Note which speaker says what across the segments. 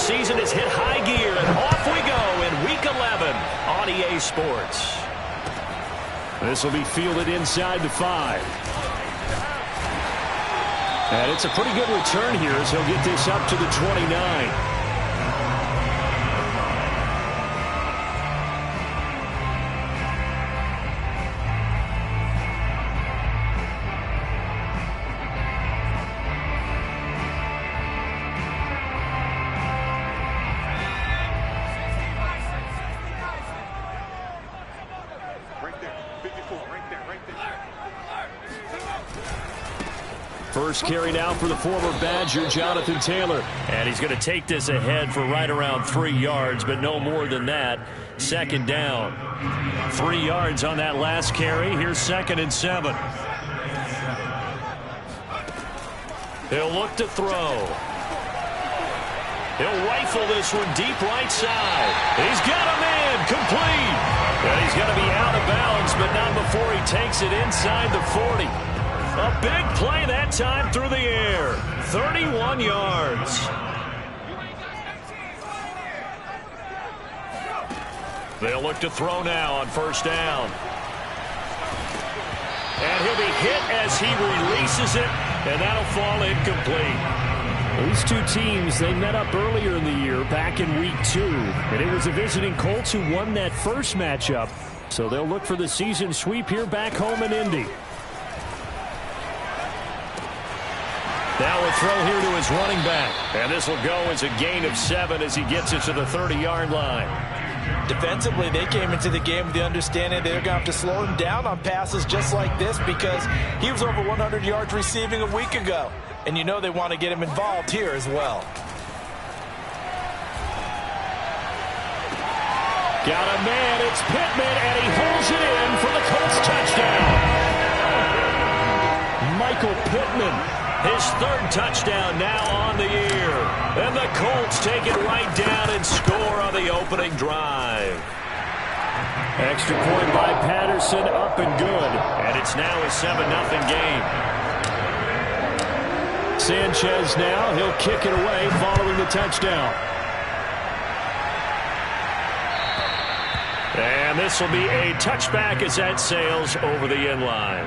Speaker 1: season has hit high gear, and off we go in Week 11 on EA Sports.
Speaker 2: This will be fielded inside the 5. And it's a pretty good return here as he'll get this up to the 29. First carry now for the former Badger, Jonathan Taylor.
Speaker 1: And he's going to take this ahead for right around 3 yards, but no more than that. Second down. 3 yards on that last carry. Here's 2nd and 7. He'll look to throw. He'll rifle this one deep right side. He's got a man complete. And he's going to be out of bounds, but not before he takes it inside the 40. A big play that time through the air. 31 yards. They'll look to throw now on first down. And he'll be hit as he releases it, and that'll fall incomplete.
Speaker 2: These two teams, they met up earlier in the year, back in Week 2. And it was the visiting Colts who won that first matchup. So they'll look for the season sweep here back home in Indy.
Speaker 1: Now a throw here to his running back. And this will go as a gain of 7 as he gets it to the 30-yard line.
Speaker 3: Defensively, they came into the game with the understanding they're going to have to slow him down on passes just like this because he was over 100 yards receiving a week ago. And you know they want to get him involved here as well.
Speaker 2: Got a man, it's Pittman, and he holds it in for the Colts touchdown. Michael Pittman.
Speaker 1: His 3rd touchdown now on the year. And the Colts take it right down and score on the opening drive.
Speaker 2: Extra point by Patterson, up and good.
Speaker 1: And it's now a 7-0 game.
Speaker 2: Sanchez now, he'll kick it away following the touchdown.
Speaker 1: And this will be a touchback as that sails over the end line.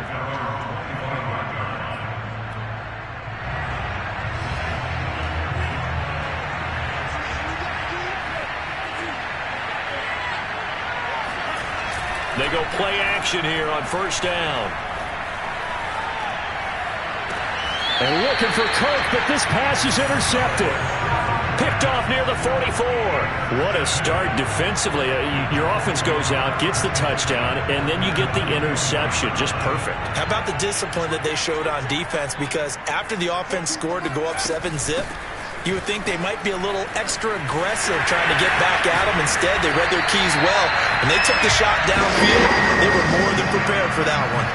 Speaker 1: They go play action here on first down.
Speaker 2: And looking for Kirk, but this pass is intercepted.
Speaker 1: Picked off near the 44. What a start defensively. Your offense goes out, gets the touchdown, and then you get the interception. Just perfect.
Speaker 3: How about the discipline that they showed on defense? Because after the offense scored to go up 7-zip, you would think they might be a little extra aggressive trying to get back at them. Instead, they read their keys well. When they took the shot downfield, they were more than prepared for that one.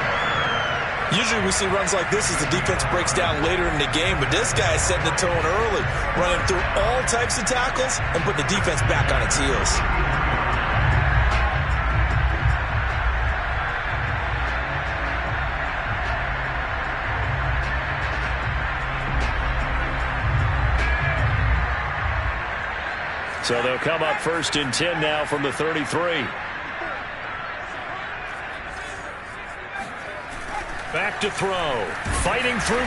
Speaker 3: Usually we see runs like this as the defense breaks down later in the game, but this guy is setting the tone early, running through all types of tackles and putting the defense back on its heels.
Speaker 1: So they'll come up 1st and 10 now from the 33. Back to throw. Fighting through,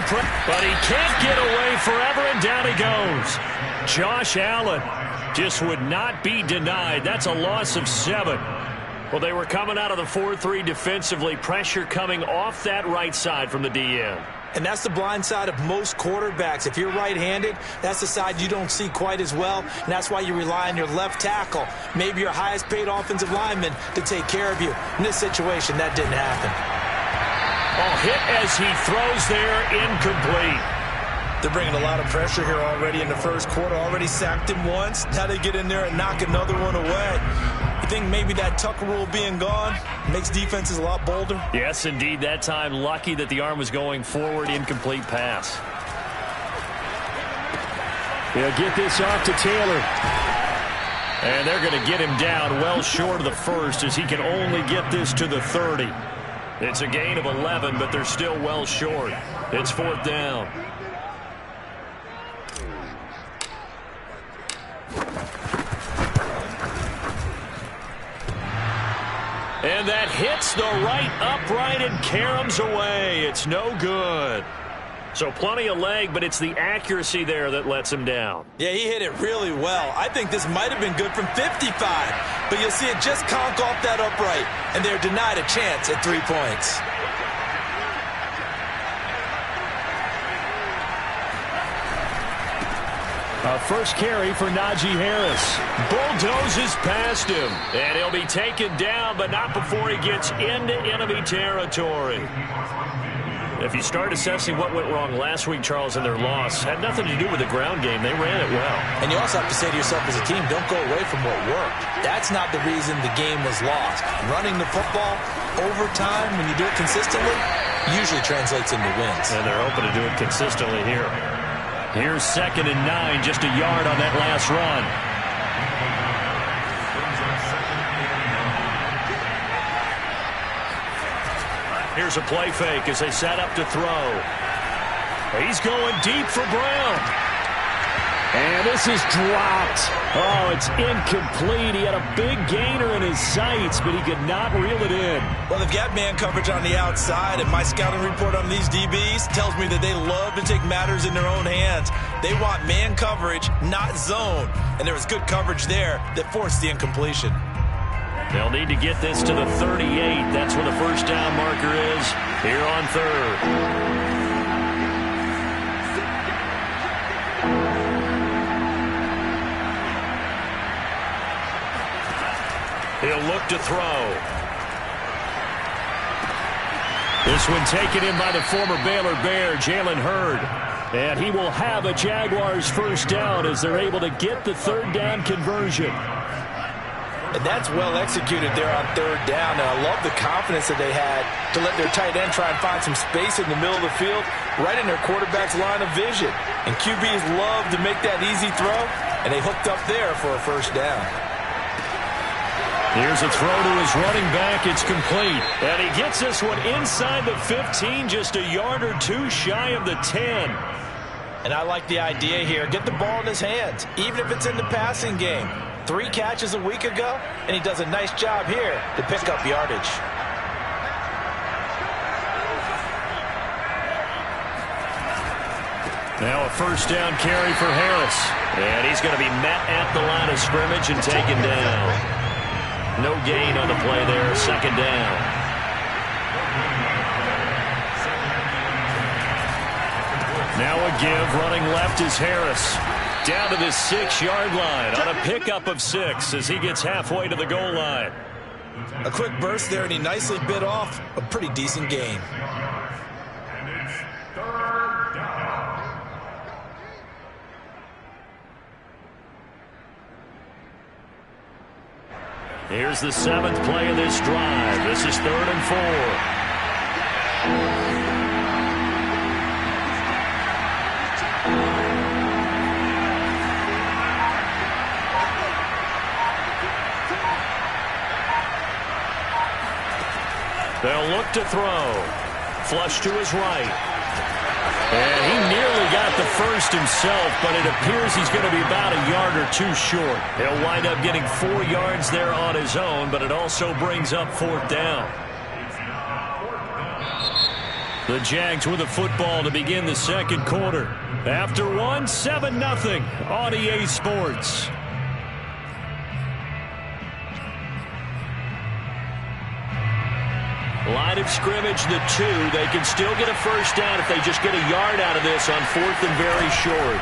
Speaker 1: but he can't get away forever, and down he goes. Josh Allen just would not be denied. That's a loss of 7. Well, they were coming out of the 4-3 defensively. Pressure coming off that right side from the DN.
Speaker 3: And that's the blind side of most quarterbacks. If you're right-handed, that's the side you don't see quite as well, and that's why you rely on your left tackle, maybe your highest-paid offensive lineman, to take care of you. In this situation, that didn't happen.
Speaker 1: Oh, hit as he throws there, incomplete.
Speaker 3: They're bringing a lot of pressure here already in the first quarter. Already sacked him once. Now they get in there and knock another one away. You think maybe that Tucker rule being gone makes defenses a lot bolder?
Speaker 1: Yes, indeed. That time, lucky that the arm was going forward. Incomplete pass.
Speaker 2: They'll get this off to Taylor.
Speaker 1: And they're going to get him down well short of the first as he can only get this to the 30. It's a gain of 11, but they're still well short. It's 4th down. And that hits the right upright and caroms away. It's no good. So plenty of leg, but it's the accuracy there that lets him down.
Speaker 3: Yeah, he hit it really well. I think this might have been good from 55. But you'll see it just conk off that upright, and they're denied a chance at 3 points.
Speaker 2: First carry for Najee Harris.
Speaker 1: Bulldozes past him, and he'll be taken down, but not before he gets into enemy territory. If you start assessing what went wrong last week, Charles, in their loss, had nothing to do with the ground game. They ran it well.
Speaker 3: And you also have to say to yourself as a team, don't go away from what worked. That's not the reason the game was lost. Running the football over time, when you do it consistently, usually translates into wins.
Speaker 1: And they're hoping to do it consistently here. Here's 2nd and 9, just a yard on that last run. Here's a play fake as they set up to throw. He's going deep for Brown.
Speaker 2: And this is dropped. Oh, it's incomplete. He had a big gainer in his sights, but he could not reel it in.
Speaker 3: Well, they've got man coverage on the outside, and my scouting report on these DBs tells me that they love to take matters in their own hands. They want man coverage, not zone. And there was good coverage there that forced the incompletion.
Speaker 1: They'll need to get this to the 38. That's where the first down marker is here on 3rd. He'll look to throw. This one taken in by the former Baylor Bear, Jalen Hurd. And he will have a Jaguars first down as they're able to get the 3rd down conversion.
Speaker 3: And that's well executed there on 3rd down. And I love the confidence that they had to let their tight end try and find some space in the middle of the field, right in their quarterback's line of vision. And QBs love to make that easy throw, and they hooked up there for a first down.
Speaker 1: Here's a throw to his running back. It's complete. And he gets this one inside the 15, just a yard or two shy of the 10.
Speaker 3: And I like the idea here. Get the ball in his hands, even if it's in the passing game. 3 catches a week ago, and he does a nice job here to pick up yardage.
Speaker 1: Now a first down carry for Harris. And he's going to be met at the line of scrimmage and taken down. No gain on the play there, 2nd down. Now a give, running left is Harris. Down to the 6-yard line on a pickup of 6 as he gets halfway to the goal line.
Speaker 3: A quick burst there, and he nicely bit off a pretty decent gain.
Speaker 1: Here's the 7th play of this drive. This is 3rd and 4. They'll look to throw. Flush to his right. And he nearly got the first himself, but it appears he's going to be about a yard or 2 short. He'll wind up getting 4 yards there on his own, but it also brings up 4th down. The Jags with the football to begin the 2nd quarter. After 1, 7-0 on EA Sports. Line of scrimmage, the 2. They can still get a first down if they just get a yard out of this on 4th and very short.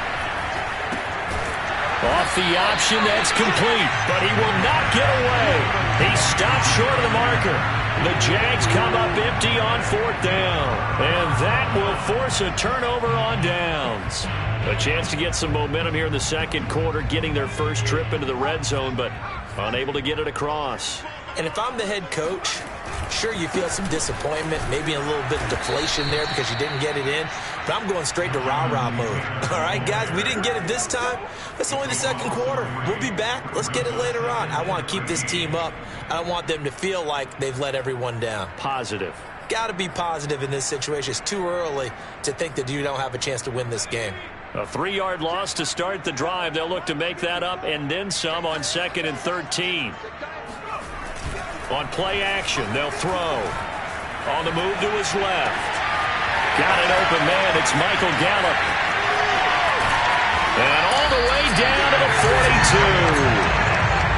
Speaker 1: Off the option, that's complete, but he will not get away. He stops short of the marker. The Jags come up empty on 4th down, and that will force a turnover on downs. A chance to get some momentum here in the 2nd quarter, getting their first trip into the red zone, but unable to get it across.
Speaker 3: And if I'm the head coach, sure, you feel some disappointment, maybe a little bit of deflation there because you didn't get it in. But I'm going straight to rah-rah mode. All right, guys, we didn't get it this time. It's only the 2nd quarter. We'll be back. Let's get it later on. I want to keep this team up. I don't want them to feel like they've let everyone down.
Speaker 1: Positive.
Speaker 3: Got to be positive in this situation. It's too early to think that you don't have a chance to win this game.
Speaker 1: A 3-yard loss to start the drive. They'll look to make that up and then some on 2nd and 13. On play action, they'll throw. On the move to his left. Got an open man. It's Michael Gallup. And all the way down to the 42.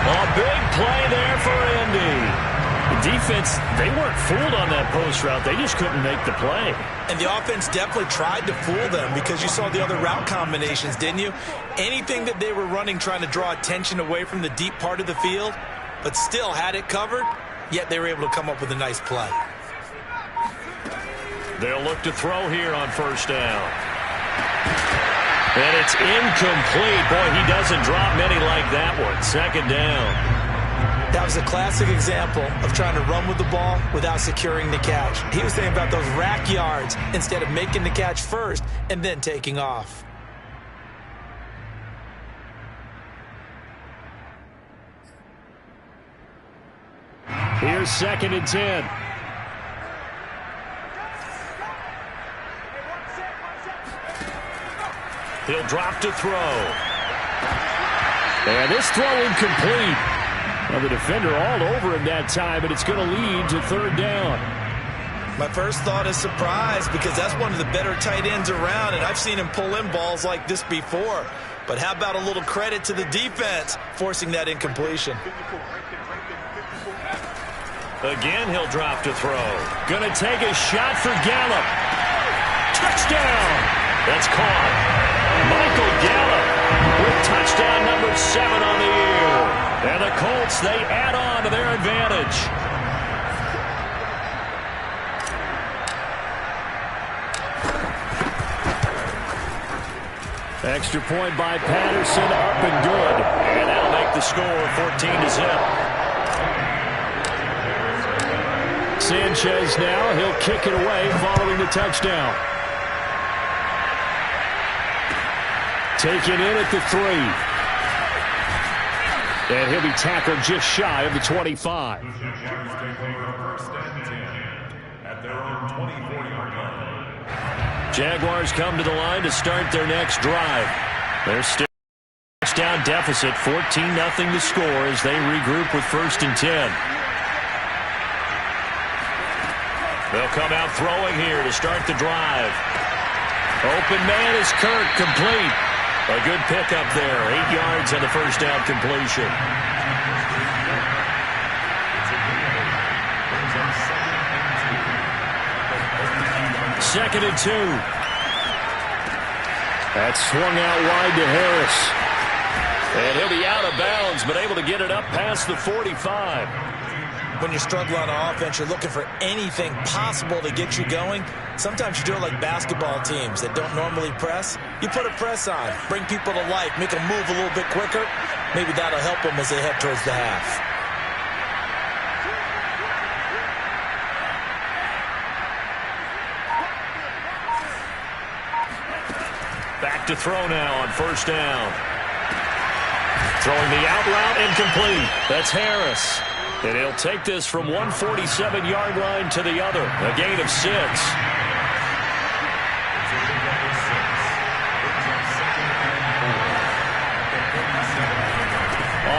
Speaker 1: A big play there for Indy. The defense, they weren't fooled on that post route. They just couldn't make the play.
Speaker 3: And the offense definitely tried to fool them because you saw the other route combinations, didn't you? Anything that they were running trying to draw attention away from the deep part of the field, but still had it covered, yet they were able to come up with a nice play.
Speaker 1: They'll look to throw here on first down. And it's incomplete. Boy, he doesn't drop many like that one. Second down.
Speaker 3: That was a classic example of trying to run with the ball without securing the catch. He was thinking about those rack yards instead of making the catch first and then taking off.
Speaker 2: Here's 2nd and 10.
Speaker 1: He'll drop to throw.
Speaker 2: And this throw incomplete. Well, the defender all over him that time, but it's going to lead to 3rd down.
Speaker 3: My first thought is surprise because that's one of the better tight ends around, and I've seen him pull in balls like this before. But how about a little credit to the defense forcing that incompletion?
Speaker 1: Again, he'll drop to throw. Going to take a shot for Gallup. Touchdown! That's caught. Michael Gallup with touchdown number 7 on the year. And the Colts, they add on to their advantage.
Speaker 2: Extra point by Patterson, up and good.
Speaker 1: And that'll make the score 14-0.
Speaker 2: Sanchez now, he'll kick it away following the touchdown. Taken in at the 3. And he'll be tackled just shy of the 25.
Speaker 1: Jaguars come to the line to start their next drive. They're still touchdown deficit, 14-0 to score as they regroup with 1st and 10. They'll come out throwing here to start the drive. Open man is Kirk, complete. A good pickup there, 8 yards on the first down completion. Second and 2.
Speaker 2: That's swung out wide to Harris.
Speaker 1: And he'll be out of bounds, but able to get it up past the 45.
Speaker 3: When you're struggling on offense, you're looking for anything possible to get you going. Sometimes you do it like basketball teams that don't normally press. You put a press on, bring people to life, make them move a little bit quicker. Maybe that'll help them as they head towards the half.
Speaker 1: Back to throw now on first down. Throwing the out route, incomplete. That's Harris. And he'll take this from 147-yard line to the other. A gain of 6.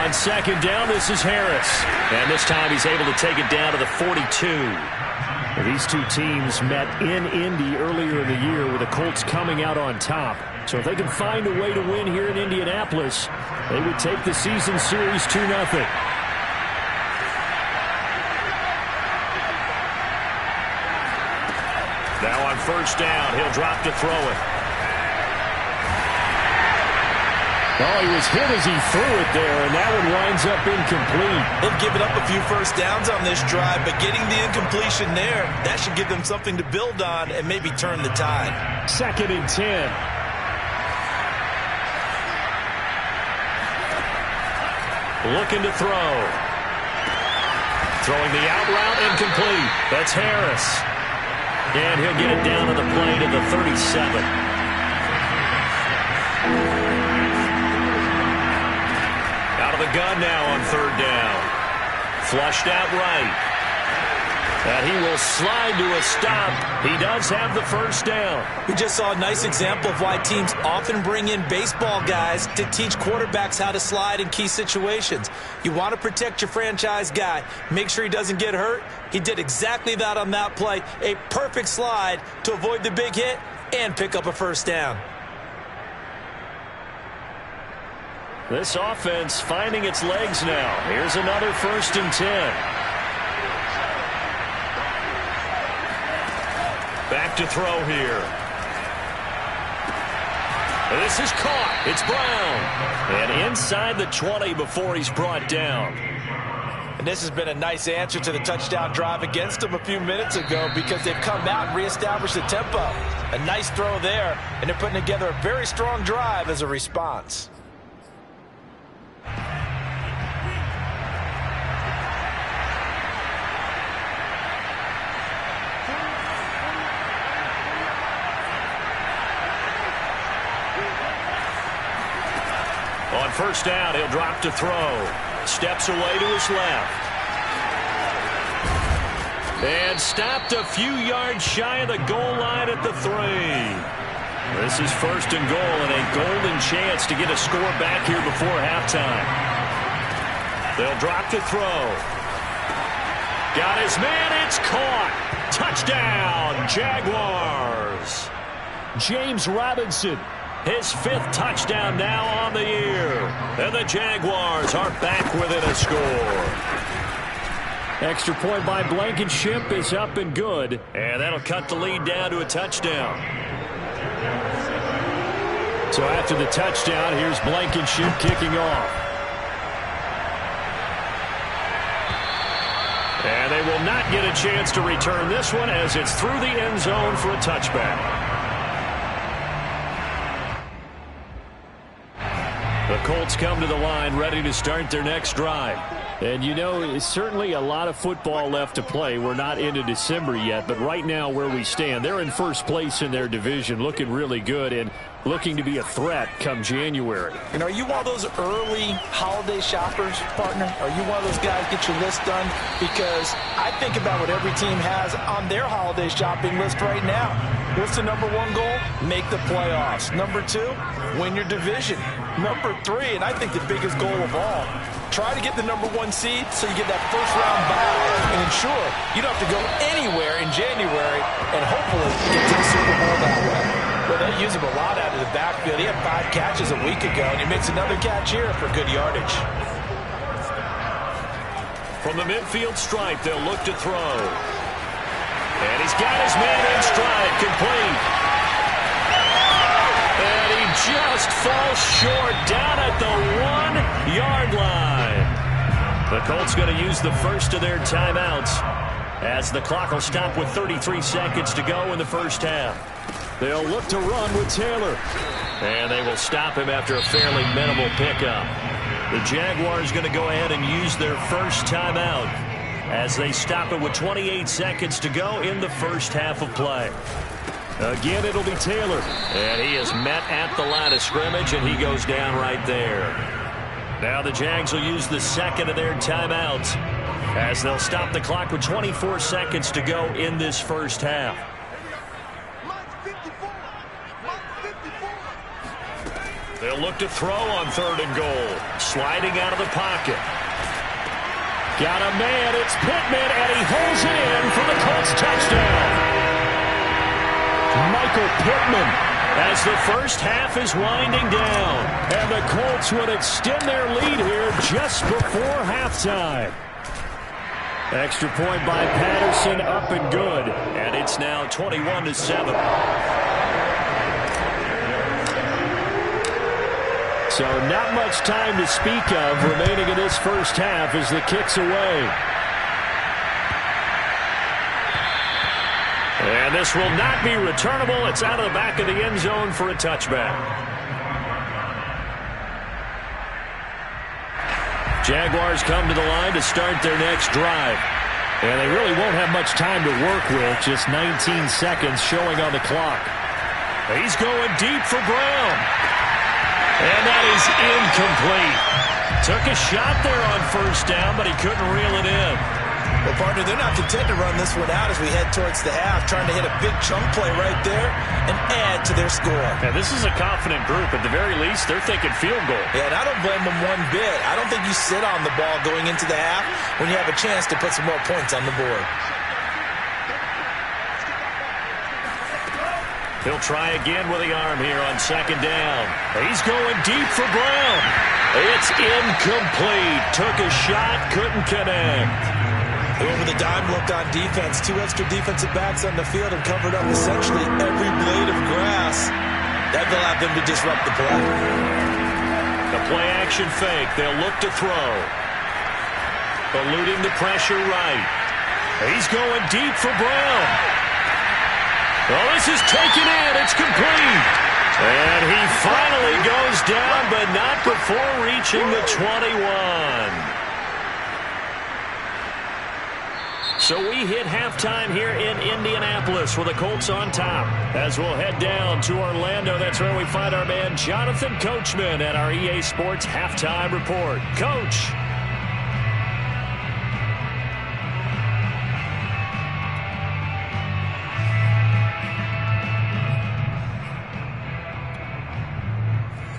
Speaker 1: On second down, this is Harris. And this time he's able to take it down to the 42.
Speaker 2: Well, these two teams met in Indy earlier in the year with the Colts coming out on top. So if they can find a way to win here in Indianapolis, they would take the season series 2-0.
Speaker 1: Now on first down, he'll drop to throw it.
Speaker 2: Oh, he was hit as he threw it there, and that one winds up incomplete.
Speaker 3: They've given up a few first downs on this drive, but getting the incompletion there, that should give them something to build on and maybe turn the tide.
Speaker 2: 2nd and 10.
Speaker 1: Looking to throw. Throwing the out route, incomplete. That's Harris. And he'll get it down to the play to the 37. Out of the gun now on third down. Flushed out right. And he will slide to a stop. He does have the first down.
Speaker 3: We just saw a nice example of why teams often bring in baseball guys to teach quarterbacks how to slide in key situations. You want to protect your franchise guy. Make sure he doesn't get hurt. He did exactly that on that play. A perfect slide to avoid the big hit and pick up a first down.
Speaker 1: This offense finding its legs now. Here's another 1st and 10. Back to throw here. This is caught. It's Brown. And inside the 20 before he's brought down.
Speaker 3: And this has been a nice answer to the touchdown drive against them a few minutes ago because they've come out and reestablished the tempo. A nice throw there, and they're putting together a very strong drive as a response.
Speaker 1: On first down, he'll drop to throw. Steps away to his left. And stopped a few yards shy of the goal line at the 3. This is 1st and goal and a golden chance to get a score back here before halftime. They'll drop to throw. Got his man. It's caught. Touchdown, Jaguars. James Robinson. His 5th touchdown now on the year. And the Jaguars are back within a score.
Speaker 2: Extra point by Blankenship is up and good.
Speaker 1: And that'll cut the lead down to a touchdown.
Speaker 2: So after the touchdown, here's Blankenship kicking off.
Speaker 1: And they will not get a chance to return this one as it's through the end zone for a touchback. The Colts come to the line ready to start their next drive.
Speaker 2: And you know, it's certainly a lot of football left to play. We're not into December yet, but right now where we stand, they're in first place in their division, looking really good and looking to be a threat come January.
Speaker 3: And are you one of those early holiday shoppers, partner? Are you one of those guys get your list done? Because I think about what every team has on their holiday shopping list right now. What's the number 1 goal? Make the playoffs. Number 2, win your division. Number 3, and I think the biggest goal of all, try to get the number 1 seed so you get that first-round bye and ensure you don't have to go anywhere in January and hopefully get to the Super Bowl that way. Well, they use him a lot out of the backfield. He had 5 catches a week ago, and he makes another catch here for good yardage.
Speaker 1: From the midfield stripe, they'll look to throw. And he's got his man in stride, complete. And he just falls short down at the 1-yard line. The Colts going to use the first of their timeouts as the clock will stop with 33 seconds to go in the first half. They'll look to run with Taylor. And they will stop him after a fairly minimal pickup. The Jaguars going to go ahead and use their first timeout as they stop it with 28 seconds to go in the first half of play. Again, it'll be Taylor. And he is met at the line of scrimmage, and he goes down right there. Now the Jags will use the second of their timeouts as they'll stop the clock with 24 seconds to go in this first half. They'll look to throw on 3rd and goal. Sliding out of the pocket. Got a man. It's Pittman, and he holds it in for the Colts touchdown. Michael Pittman as the first half is winding down. And the Colts would extend their lead here just before halftime. Extra point by Patterson, up and good. And it's now 21-7. So not much time to speak of remaining in this first half as the kick's away. And this will not be returnable. It's out of the back of the end zone for a touchback. Jaguars come to the line to start their next drive. And they really won't have much time to work with. Just 19 seconds showing on the clock. He's going deep for Brown. And that is incomplete. Took a shot there on first down, but he couldn't reel it in.
Speaker 3: Well, partner, they're not content to run this one out as we head towards the half, trying to hit a big chunk play right there and add to their score.
Speaker 1: Yeah, this is a confident group. At the very least, they're thinking field goal.
Speaker 3: Yeah, and I don't blame them one bit. I don't think you sit on the ball going into the half when you have a chance to put some more points on the board.
Speaker 1: He'll try again with the arm here on second down. He's going deep for Brown. It's incomplete. Took a shot, couldn't connect.
Speaker 3: Over the dime look on defense. 2 extra defensive backs on the field and covered up essentially every blade of grass. That will allow them to disrupt the play.
Speaker 1: The play-action fake. They'll look to throw. Eluding the pressure right. He's going deep for Brown. Oh, this is taken in. It's complete. And he finally goes down, but not before reaching the 21. So we hit halftime here in Indianapolis with the Colts on top. As we'll head down to Orlando, that's where we find our man Jonathan Coachman at our EA Sports Halftime Report. Coach.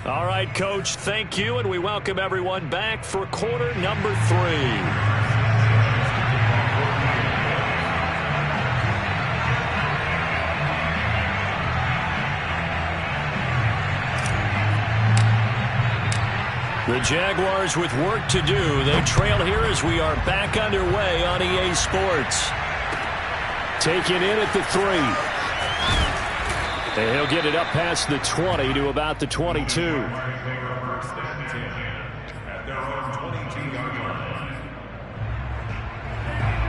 Speaker 1: All right, Coach, thank you, and we welcome everyone back for quarter number 3. The Jaguars with work to do. They trail here as we are back underway on EA Sports. Taken in at the 3. And he'll get it up past the 20 to about the 22.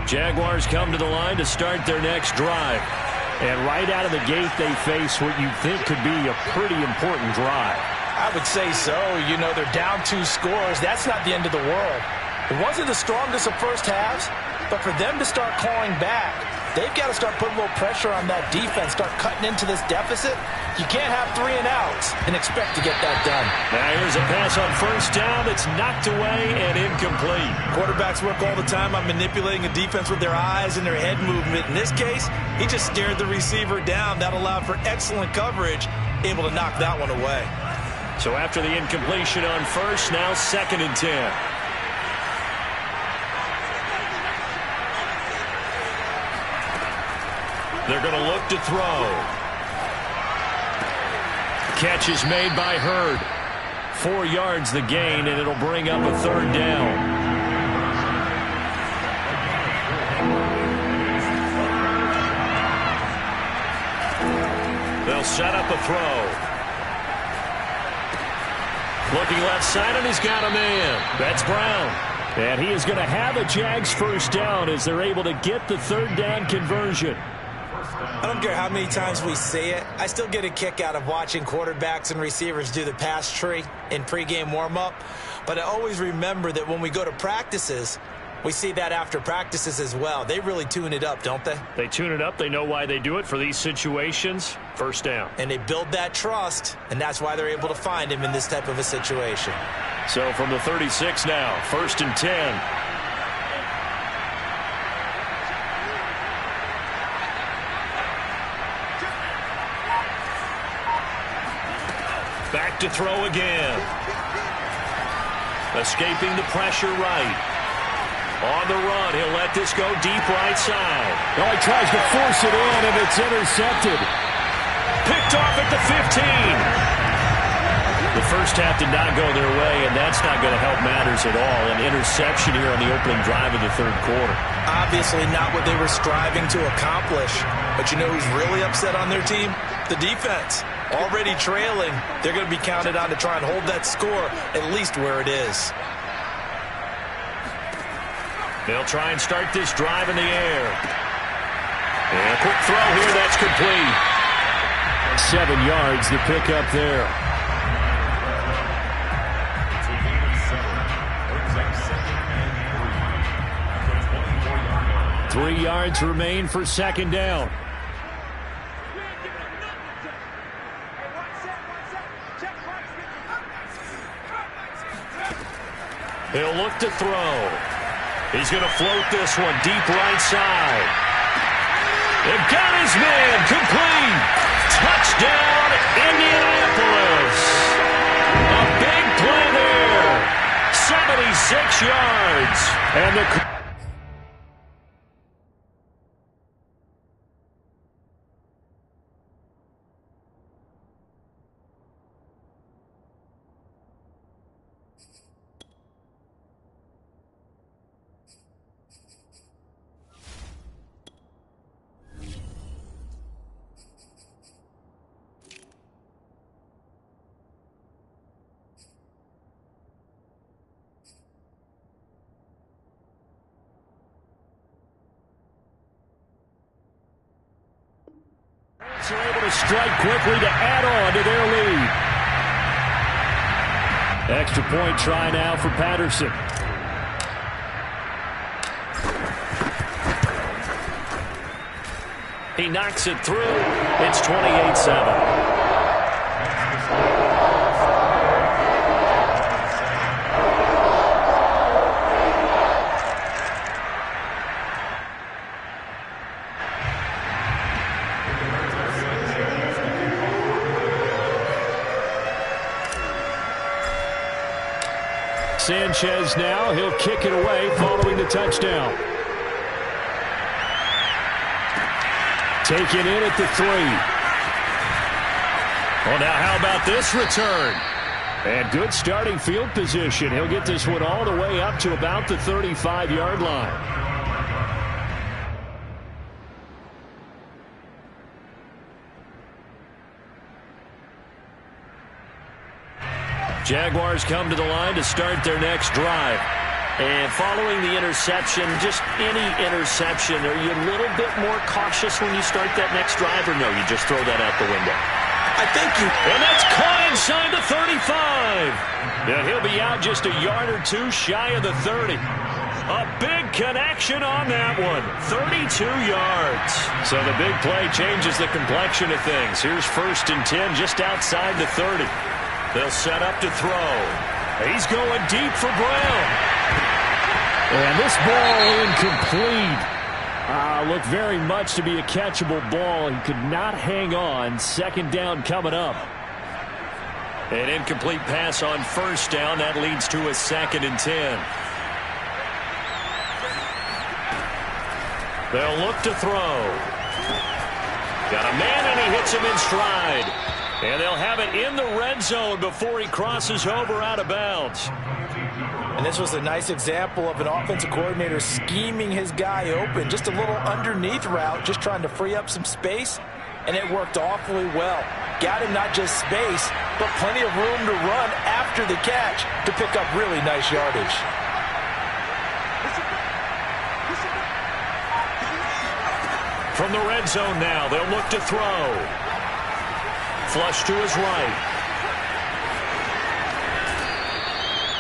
Speaker 1: Jaguars come to the line to start their next drive. And right out of the gate, they face what you think could be a pretty important drive.
Speaker 3: I would say so. You know, they're down 2 scores. That's not the end of the world. It wasn't the strongest of first halves, but for them to start clawing back, they've got to start putting a little pressure on that defense, start cutting into this deficit. You can't have 3 and outs and expect to get that done.
Speaker 1: Now here's a pass on first down. It's knocked away and incomplete.
Speaker 3: Quarterbacks work all the time on manipulating a defense with their eyes and their head movement. In this case, he just stared the receiver down. That allowed for excellent coverage, able to knock that one away.
Speaker 1: So after the incompletion on first, now 2nd and 10. They're going to look to throw. Catch is made by Hurd. 4 yards the gain, and it'll bring up a 3rd down. They'll set up a throw. Looking left side, and he's got a man. That's Brown. And he is going to have a Jags first down as they're able to get the 3rd down conversion.
Speaker 3: I don't care how many times we see it. I still get a kick out of watching quarterbacks and receivers do the pass tree in pregame warm-up. But I always remember that when we go to practices, we see that after practices as well. They really tune it up, don't they?
Speaker 1: They tune it up. They know why they do it for these situations. First down.
Speaker 3: And they build that trust, and that's why they're able to find him in this type of a situation.
Speaker 1: So from the 36 now, 1st and 10. Back to throw again. Escaping the pressure right. On the run, he'll let this go deep right side.
Speaker 2: Oh, he tries to force it in, and it's intercepted.
Speaker 1: Picked off at the 15. The first half did not go their way, and that's not going to help matters at all. An interception here on the opening drive of the 3rd quarter.
Speaker 3: Obviously not what they were striving to accomplish. But you know who's really upset on their team? The defense. Already trailing, they're going to be counted on to try and hold that score at least where it is.
Speaker 1: They'll try and start this drive in the air. And a quick throw here, that's complete.
Speaker 2: 7 yards, the pickup there. Three yards remain for 2nd down.
Speaker 1: He'll look to throw. He's going to float this one deep right side. They've got his man complete. Touchdown, Indianapolis. A big play there. 76 yards. And the are able to strike quickly to add on to their lead. Extra point try now for Patterson. He knocks it through. It's 28-7. Sanchez now, he'll kick it away following the touchdown. Taken in at the 3. Well, now how about this return? And good starting field position. He'll get this one all the way up to about the 35-yard line. Jaguars come to the line to start their next drive. And following the interception, just any interception, are you a little bit more cautious when you start that next drive, or no, you just throw that out the window?
Speaker 3: I think you...
Speaker 1: And that's caught inside the 35. Yeah, he'll be out just a yard or two shy of the 30. A big connection on that one. 32 yards. So the big play changes the complexion of things. Here's 1st and 10 just outside the 30. They'll set up to throw. He's going deep for Brown.
Speaker 2: And this ball incomplete. Looked very much to be a catchable ball. He could not hang on. 2nd down coming up.
Speaker 1: An incomplete pass on 1st down. That leads to a 2nd and 10. They'll look to throw. Got a man, and he hits him in stride. And they'll have it in the red zone before he crosses over out of bounds.
Speaker 3: And this was a nice example of an offensive coordinator scheming his guy open. Just a little underneath route, just trying to free up some space. And it worked awfully well. Got him not just space, but plenty of room to run after the catch to pick up really nice yardage.
Speaker 1: From the red zone now, they'll look to throw. Flush to his right.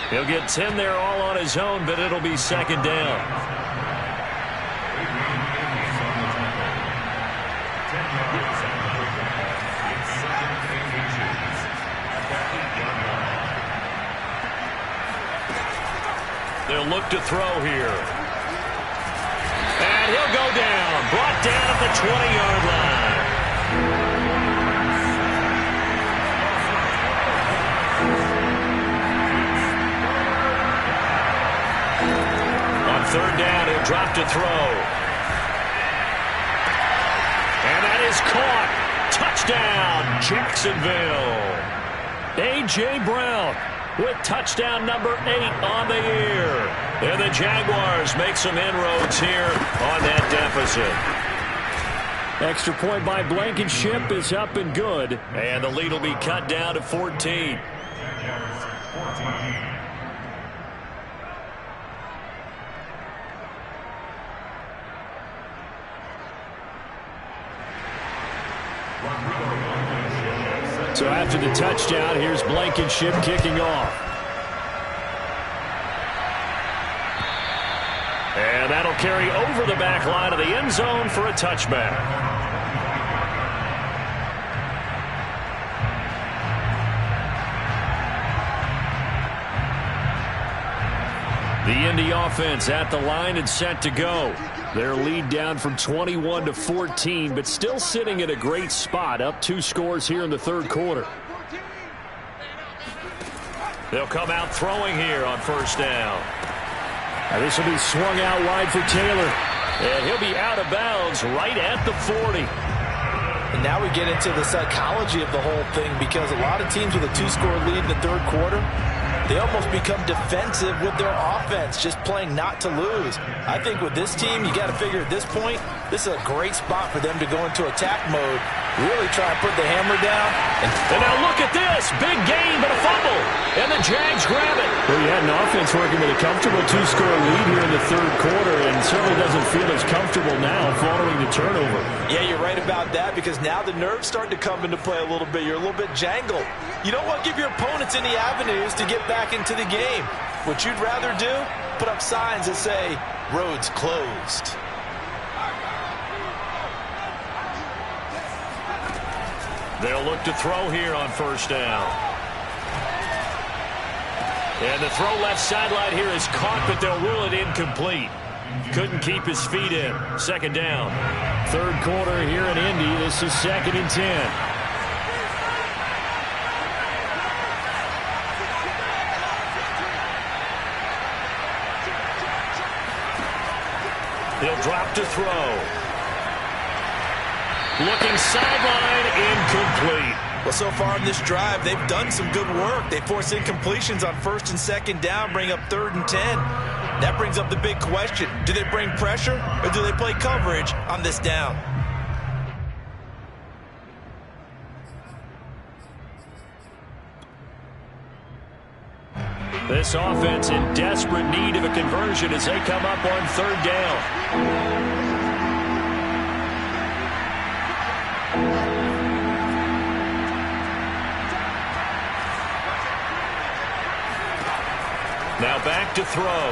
Speaker 1: He'll get 10 there all on his own, but it'll be 2nd down. They'll look to throw here. And he'll go down. Brought down at the 20-yard line. On 3rd down, he'll drop to throw. And that is caught. Touchdown, Jacksonville. A.J. Brown with touchdown number 8 on the year. And the Jaguars make some inroads here on that deficit.
Speaker 2: Extra point by Blankenship is up and good.
Speaker 1: And the lead will be cut down to 14.
Speaker 2: So after the touchdown, here's Blankenship kicking off.
Speaker 1: And that'll carry over the back line of the end zone for a touchback. The Indy offense at the line and set to go. Their lead down from 21 to 14, but still sitting at a great spot, up 2 scores here in the third quarter. They'll come out throwing here on first down.
Speaker 2: This will be swung out wide for Taylor.
Speaker 1: And he'll be out of bounds right at the 40.
Speaker 3: And now we get into the psychology of the whole thing, because a lot of teams with a 2-score lead in the third quarter, they almost become defensive with their offense, just playing not to lose. I think with this team, you got to figure at this point, this is a great spot for them to go into attack mode, really try and put the hammer down.
Speaker 1: And now look at this. Big gain, but a fumble. And the Jags grab it.
Speaker 2: Well, you had an offense working with a comfortable 2-score lead here in the third quarter, and certainly doesn't feel as comfortable now following the turnover.
Speaker 3: Yeah, you're right about that, because now the nerves start to come into play a little bit. You're a little bit jangled. You don't want to give your opponents any avenues to get back into the game. What you'd rather do, put up signs that say, roads closed.
Speaker 1: They'll look to throw here on first down. And the throw left sideline here is caught, but they'll rule it incomplete. Couldn't keep his feet in. Second down.
Speaker 2: Third quarter here in Indy. This is 2nd and 10.
Speaker 1: He'll drop to throw. Looking sideline, incomplete.
Speaker 3: Well, so far in this drive, they've done some good work. They force incompletions on first and second down, bring up 3rd and 10. That brings up the big question. Do they bring pressure, or do they play coverage on this down?
Speaker 1: This offense in desperate need of a conversion as they come up on 3rd down. Now back to throw.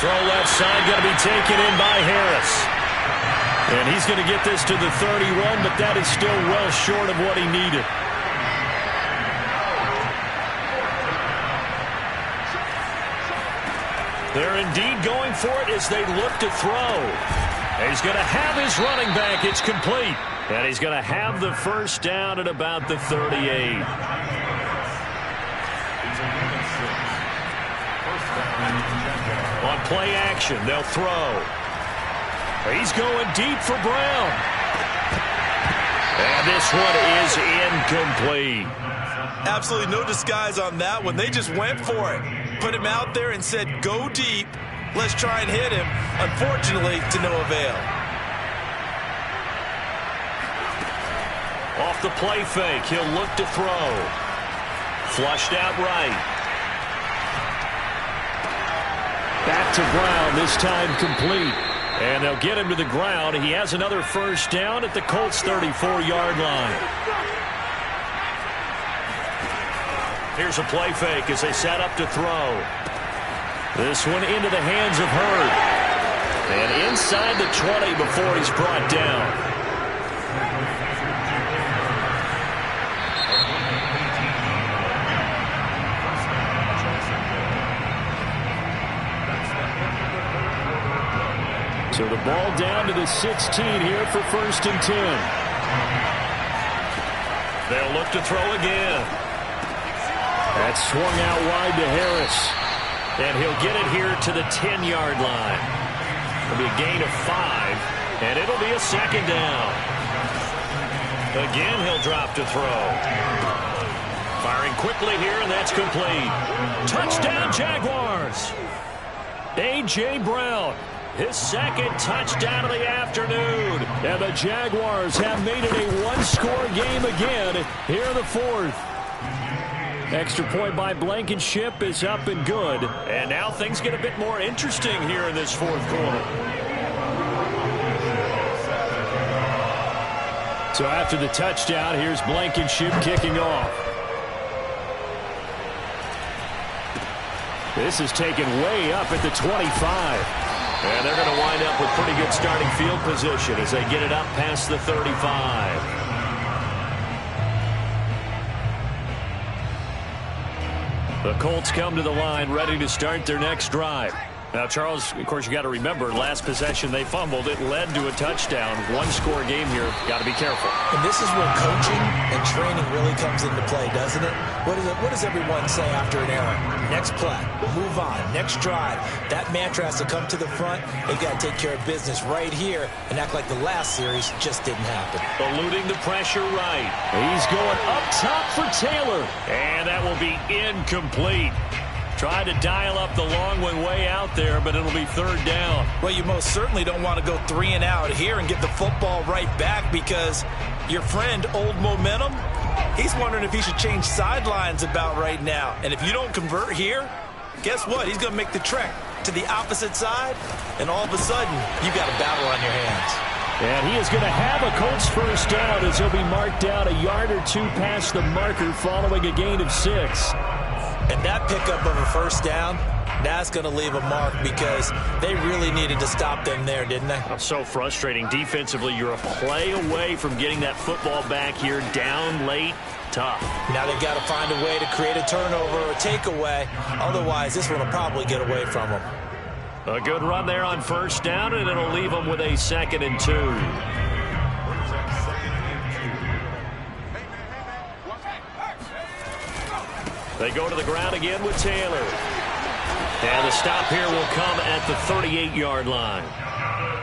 Speaker 1: Throw left side, going to be taken in by Harris. And he's going to get this to the 31, but that is still well short of what he needed. They're indeed going for it as they look to throw. And he's going to have his running back. It's complete. And he's going to have the first down at about the 38. On play action, they'll throw. He's going deep for Brown. And this one is incomplete.
Speaker 3: Absolutely no disguise on that one. They just went for it. Put him out there and said, go deep. Let's try and hit him. Unfortunately, to no avail.
Speaker 1: Off the play fake, he'll look to throw. Flushed out right.
Speaker 2: Back to Brown, this time complete. And they'll get him to the ground. He has another first down at the Colts' 34-yard line.
Speaker 1: Here's a play fake as they set up to throw. This one into the hands of Hurd. And inside the 20 before he's brought down.
Speaker 2: So the ball down to the 16 here for 1st and 10.
Speaker 1: They'll look to throw again.
Speaker 2: That's swung out wide to Harris.
Speaker 1: And he'll get it here to the 10-yard line. It'll be a gain of 5, and it'll be a second down. Again, he'll drop to throw. Firing quickly here, and that's complete. Touchdown, Jaguars. A.J. Brown. His second touchdown of the afternoon.
Speaker 2: And the Jaguars have made it a one-score game again here in the fourth. Extra point by Blankenship is up and good.
Speaker 1: And now things get a bit more interesting here in this fourth quarter.
Speaker 2: So after the touchdown, here's Blankenship kicking off. This is taken way up at the 25.
Speaker 1: And they're going to wind up with pretty good starting field position as they get it up past the 35. The Colts come to the line ready to start their next drive. Now, Charles, of course, you got to remember, last possession they fumbled. It led to a touchdown. One-score game here. Got to be careful.
Speaker 3: And this is where coaching and training really comes into play, doesn't it? What does everyone say after an error? Next play, move on, next drive. That mantra has to come to the front. They've got to take care of business right here and act like the last series just didn't happen.
Speaker 1: Eluding the pressure right. He's going up top for Taylor. And that will be incomplete. Tried to dial up the long one way out there, but it'll be third down.
Speaker 3: Well, you most certainly don't want to go 3 and out here and get the football right back because your friend, Old Momentum, he's wondering if he should change sidelines about right now. And if you don't convert here, guess what? He's going to make the trek to the opposite side, and all of a sudden, you've got a battle on your hands.
Speaker 2: And he is going to have a Colts first down as he'll be marked down a yard or two past the marker following a gain of 6.
Speaker 3: And that pickup of a first down, that's going to leave a mark because they really needed to stop them there, didn't they?
Speaker 1: So frustrating. Defensively, you're a play away from getting that football back here, down late, tough.
Speaker 3: Now they've got to find a way to create a turnover or a takeaway. Otherwise, this one will probably get away from them.
Speaker 1: A good run there on first down, and it'll leave them with a 2nd and 2. They go to the ground again with Taylor. And the stop here will come at the 38-yard line.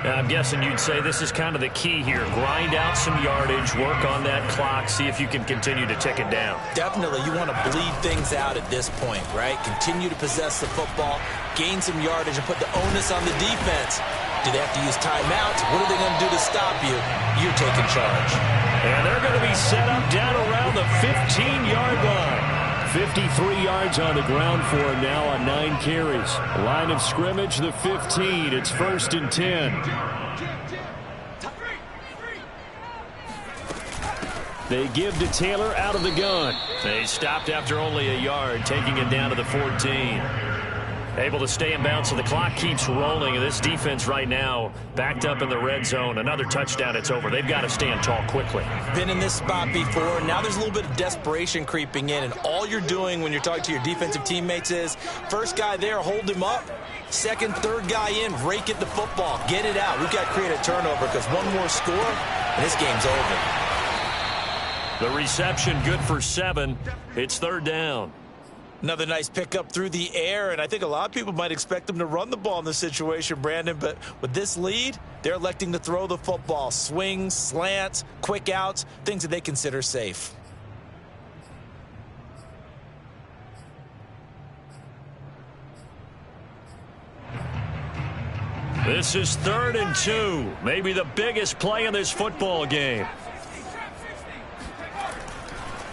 Speaker 1: Now, I'm guessing you'd say this is kind of the key here. Grind out some yardage, work on that clock, see if you can continue to tick it down.
Speaker 3: Definitely, you want to bleed things out at this point, right? Continue to possess the football, gain some yardage, and put the onus on the defense. Do they have to use timeouts? What are they going to do to stop you? You're taking charge.
Speaker 1: And they're going to be set up down around the 15-yard line. 53 yards on the ground for him now on 9 carries. Line of scrimmage, the 15. It's 1st and 10. They give to Taylor out of the gun. They stopped after only a yard, taking it down to the 14. Able to stay in bounds, so the clock keeps rolling. And this defense right now backed up in the red zone. Another touchdown, it's over. They've got to stand tall quickly.
Speaker 3: Been in this spot before. Now there's a little bit of desperation creeping in. And all you're doing when you're talking to your defensive teammates is, first guy there, hold him up. Second, third guy in, rake at the football. Get it out. We've got to create a turnover because one more score, and this game's over.
Speaker 1: The reception good for 7. It's third down.
Speaker 3: Another nice pickup through the air, and I think a lot of people might expect them to run the ball in this situation, Brandon, but with this lead, they're electing to throw the football. Swings, slants, quick outs, things that they consider safe.
Speaker 1: This is 3rd and 2, maybe the biggest play in this football game.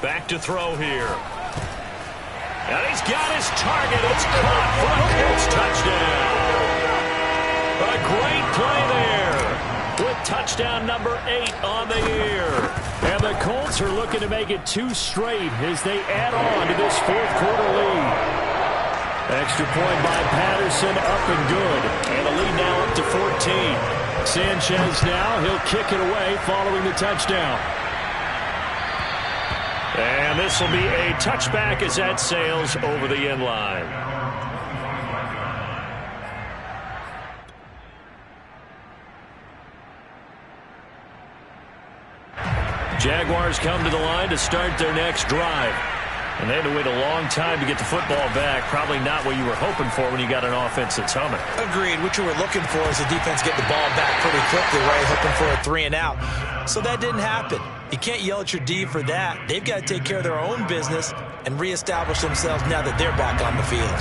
Speaker 1: Back to throw here. And he's got his target. It's caught for a Colts touchdown. A great play there with touchdown number 8 on the year.
Speaker 2: And the Colts are looking to make it 2 straight as they add on to this 4th quarter lead. Extra point by Patterson, up and good. And the lead now up to 14. Sanchez now, he'll kick it away following the touchdown.
Speaker 1: And this will be a touchback as that sails over the end line. Jaguars come to the line to start their next drive. And they had to wait a long time to get the football back. Probably not what you were hoping for when you got an offense that's humming.
Speaker 3: Agreed. What you were looking for is the defense get the ball back pretty quickly, right? Hoping for a 3 and out. So that didn't happen. You can't yell at your D for that. They've got to take care of their own business and reestablish themselves now that they're back on the field.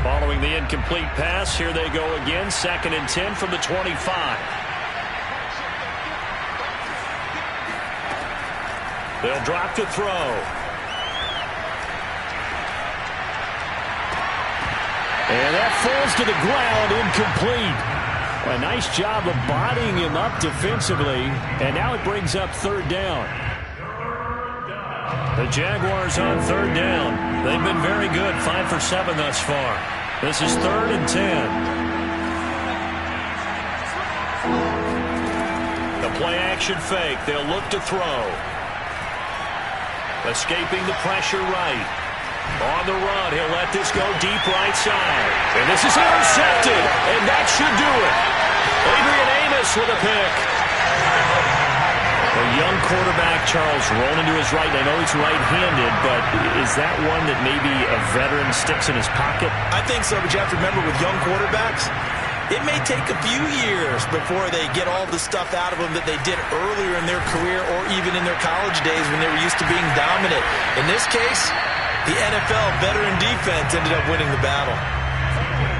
Speaker 1: Following the incomplete pass, here they go again. 2nd and 10 from the 25. They'll drop to throw.
Speaker 2: And that falls to the ground, incomplete. A nice job of bodying him up defensively, and now it brings up 3rd down.
Speaker 1: The Jaguars on 3rd down. They've been very good, 5 for 7 thus far. This is 3rd and 10. The play action fake. They'll look to throw. Escaping the pressure right. On the run, he'll let this go deep right side. And this is intercepted, and that should do it. Adrian Amos with a pick. A young quarterback, Charles, rolling to his right. I know he's right-handed, but is that one that maybe a veteran sticks in his pocket?
Speaker 3: I think so, but you have to remember with young quarterbacks, it may take a few years before they get all the stuff out of them that they did earlier in their career or even in their college days when they were used to being dominant. In this case, the NFL veteran defense ended up winning the battle.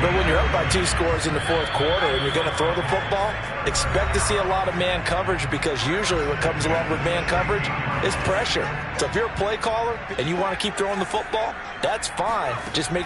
Speaker 3: But when you're up by 2 scores in the fourth quarter and you're going to throw the football, expect to see a lot of man coverage because usually what comes along with man coverage is pressure. So if you're a play caller and you want to keep throwing the football, that's fine. Just make sure